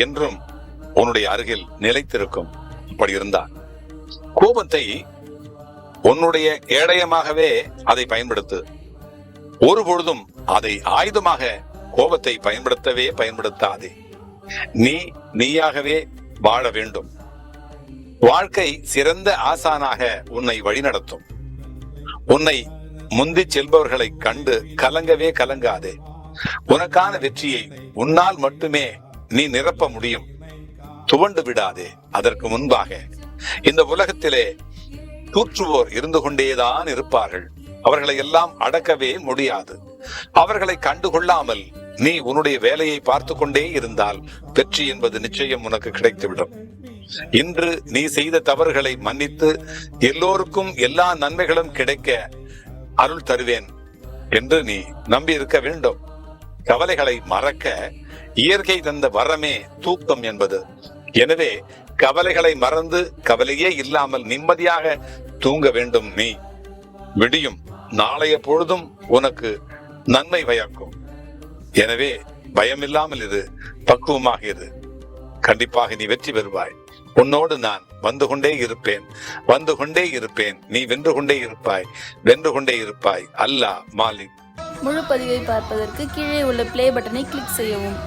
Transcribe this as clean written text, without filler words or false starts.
என்றும் உன்னுடைய அருகில் நிலைத்திருக்கும். அப்படி இருந்தால் கோபத்தை உன்னுடைய கேடயமாகவே அதை பயன்படுத்து. ஒரு பொழுதும் அதை ஆயுதமாக கோபத்தை பயன்படுத்தாதே. நீயாகவே வாழ வேண்டும். வாழ்க்கை சிறந்த ஆசானாக உன்னை வழிநடத்தும். உன்னை முந்தி செல்பவர்களை கண்டு கலங்காதே. உனக்கான வெற்றியை உன்னால் மட்டுமே நீ நிரப்ப முடியும். துவண்டு விடாதே. அதற்கு முன்பாக இந்த உலகத்திலே தூற்றுவோர் இருந்து கொண்டேதான் இருப்பார்கள். அவர்களை எல்லாம் அடக்கவே முடியாது. அவர்களை கண்டுகொள்ளாமல் நீ உன்னுடைய வேலையை பார்த்து கொண்டே இருந்தால் வெற்றி என்பது நிச்சயம் உனக்கு கிடைத்துவிடும். இன்று நீ செய்த தவறுகளை மன்னித்து எல்லோருக்கும் எல்லா நன்மைகளும் கிடைக்க அருள் தருவேன் என்று நீ நம்பி இருக்க வேண்டும். கவலைகளை மறக்க இயற்கை தந்த வரமே தூக்கம் என்பது. எனவே கவலைகளை மறந்து கவலையே இல்லாமல் நிம்மதியாக தூங்க வேண்டும். நீ விடியும் நாளைய பொழுதும் உனக்கு நன்மை பயக்கும். எனவே பயமில்லாமல் இரு, பக்குவமாக இரு. கண்டிப்பாக நீ வெற்றி பெறுவாய். உன்னோடு நான் வந்து கொண்டே இருப்பேன். நீ வென்று கொண்டே இருப்பாய். அல்லாஹ் மாலிக். முழு பதிவை பார்ப்பதற்கு கீழே உள்ள பிளே பட்டனை கிளிக் செய்யவும்.